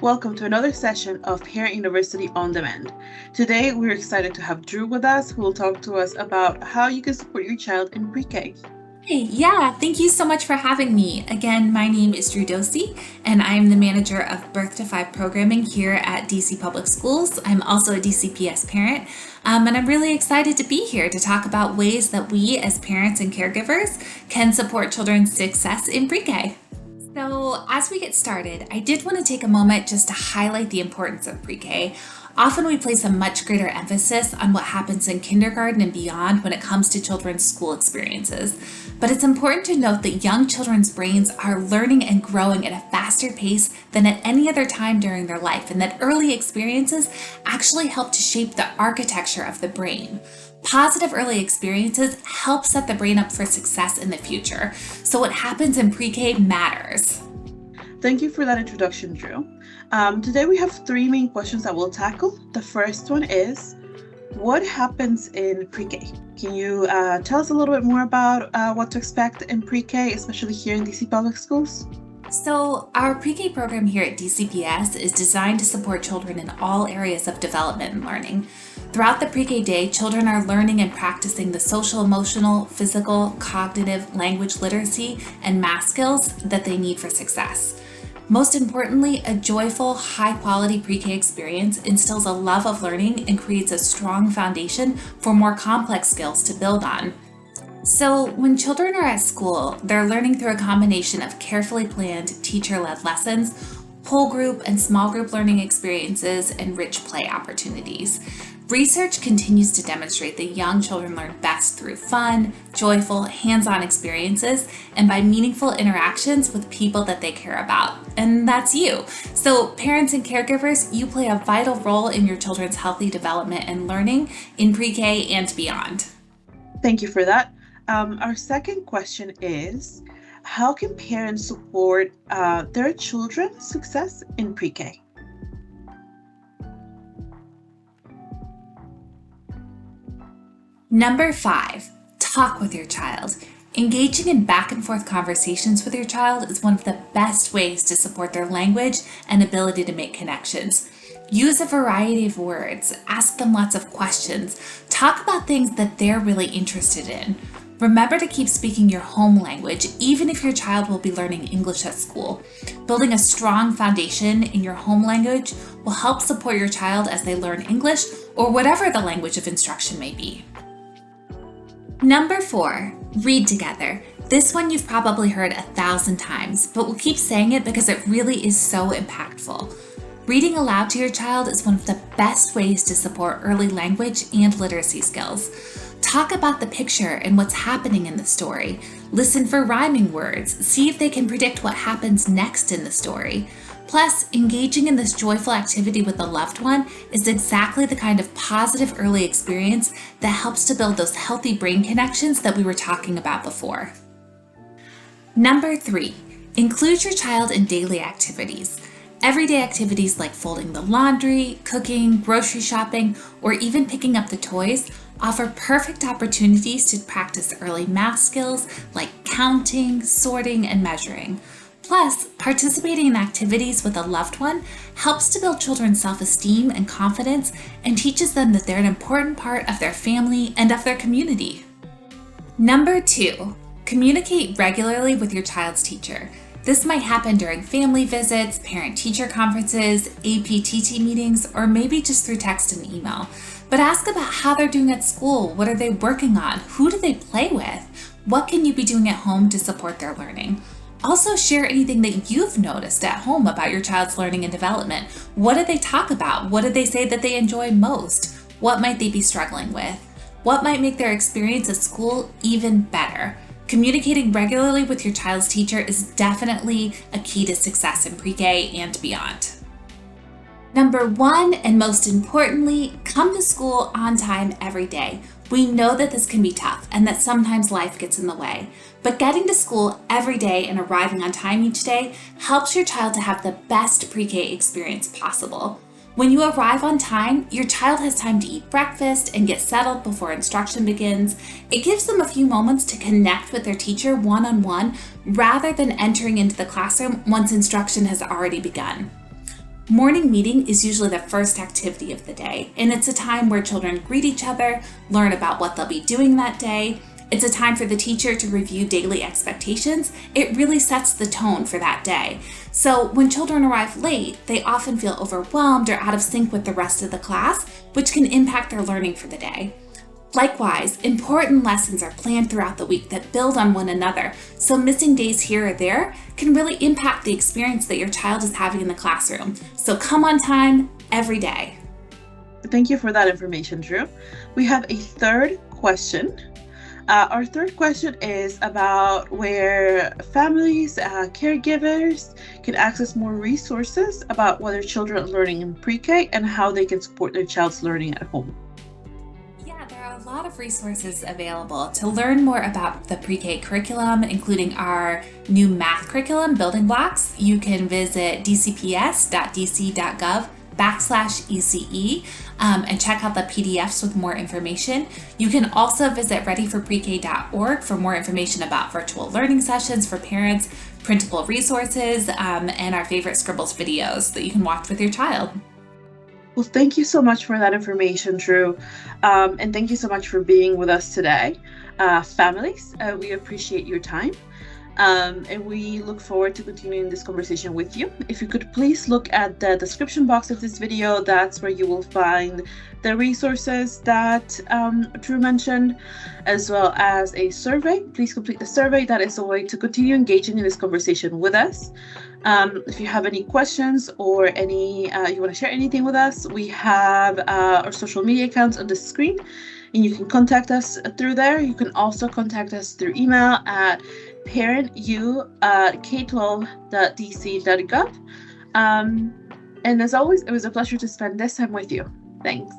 Welcome to another session of Parent University On Demand. Today, we're excited to have Drew with us, who will talk to us about how you can support your child in pre-K. Hey, yeah, thank you so much for having me. Again, my name is Drew Dosey, and I'm the manager of Birth to Five programming here at DC Public Schools. I'm also a DCPS parent, and I'm really excited to be here to talk about ways that we as parents and caregivers can support children's success in pre-K. So, as we get started, I did want to take a moment just to highlight the importance of pre-K. Often we place a much greater emphasis on what happens in kindergarten and beyond when it comes to children's school experiences. But it's important to note that young children's brains are learning and growing at a faster pace than at any other time during their life, and that early experiences actually help to shape the architecture of the brain. Positive early experiences help set the brain up for success in the future. So what happens in pre-K matters. Thank you for that introduction, Drew. Today we have three main questions that we'll tackle. The first one is, what happens in pre-K? Can you tell us a little bit more about what to expect in pre-K, especially here in DC Public Schools? So our pre-K program here at DCPS is designed to support children in all areas of development and learning. Throughout the pre-K day, children are learning and practicing the social, emotional, physical, cognitive, language literacy, and math skills that they need for success. Most importantly, a joyful, high-quality pre-K experience instills a love of learning and creates a strong foundation for more complex skills to build on. So when children are at school, they're learning through a combination of carefully planned teacher-led lessons, whole group and small group learning experiences, and rich play opportunities. Research continues to demonstrate that young children learn best through fun, joyful, hands-on experiences and by meaningful interactions with people that they care about. And that's you. So parents and caregivers, you play a vital role in your children's healthy development and learning in pre-K and beyond. Thank you for that. Our second question is, how can parents support their children's success in pre-K? Number 5, talk with your child. Engaging in back and forth conversations with your child is one of the best ways to support their language and ability to make connections. Use a variety of words, ask them lots of questions, talk about things that they're really interested in. Remember to keep speaking your home language, even if your child will be learning English at school. Building a strong foundation in your home language will help support your child as they learn English or whatever the language of instruction may be. Number 4, read together. This one you've probably heard 1,000 times, but we'll keep saying it because it really is so impactful. Reading aloud to your child is one of the best ways to support early language and literacy skills. Talk about the picture and what's happening in the story. Listen for rhyming words. See if they can predict what happens next in the story. Plus, engaging in this joyful activity with a loved one is exactly the kind of positive early experience that helps to build those healthy brain connections that we were talking about before. Number 3, include your child in daily activities. Everyday activities like folding the laundry, cooking, grocery shopping, or even picking up the toys offer perfect opportunities to practice early math skills like counting, sorting, and measuring. Plus, participating in activities with a loved one helps to build children's self-esteem and confidence and teaches them that they're an important part of their family and of their community. Number 2, communicate regularly with your child's teacher. This might happen during family visits, parent-teacher conferences, APTT meetings, or maybe just through text and email. But ask about how they're doing at school, what are they working on, who do they play with, what can you be doing at home to support their learning. Also share anything that you've noticed at home about your child's learning and development. What do they talk about? What do they say that they enjoy most? What might they be struggling with? What might make their experience at school even better? Communicating regularly with your child's teacher is definitely a key to success in pre-K and beyond. Number 1, and most importantly, come to school on time every day. We know that this can be tough and that sometimes life gets in the way, but getting to school every day and arriving on time each day helps your child to have the best pre-K experience possible. When you arrive on time, your child has time to eat breakfast and get settled before instruction begins. It gives them a few moments to connect with their teacher one-on-one rather than entering into the classroom once instruction has already begun. Morning meeting is usually the first activity of the day, and it's a time where children greet each other, learn about what they'll be doing that day. It's a time for the teacher to review daily expectations. It really sets the tone for that day. So when children arrive late, they often feel overwhelmed or out of sync with the rest of the class, which can impact their learning for the day. Likewise, important lessons are planned throughout the week that build on one another, so missing days here or there can really impact the experience that your child is having in the classroom. So come on time every day. Thank you for that information, Drew. We have a third question. Our third question is about where families, caregivers can access more resources about what their children are learning in pre-K and how they can support their child's learning at home. There are a lot of resources available to learn more about the pre-K curriculum, including our new math curriculum, Building Blocks. You can visit dcps.dc.gov/ECE and check out the PDFs with more information. You can also visit readyforprek.org for more information about virtual learning sessions for parents, printable resources, and our favorite Scribbles videos that you can watch with your child. Well, thank you so much for that information, Drew. And thank you so much for being with us today. Families, we appreciate your time. And we look forward to continuing this conversation with you. If you could please look at the description box of this video, that's where you will find the resources that Drew mentioned, as well as a survey. Please complete the survey. That is a way to continue engaging in this conversation with us. If you have any questions or any you want to share anything with us, we have our social media accounts on the screen, and you can contact us through there. You can also contact us through email at parentu@k12.dc.gov. And as always, it was a pleasure to spend this time with you. Thanks.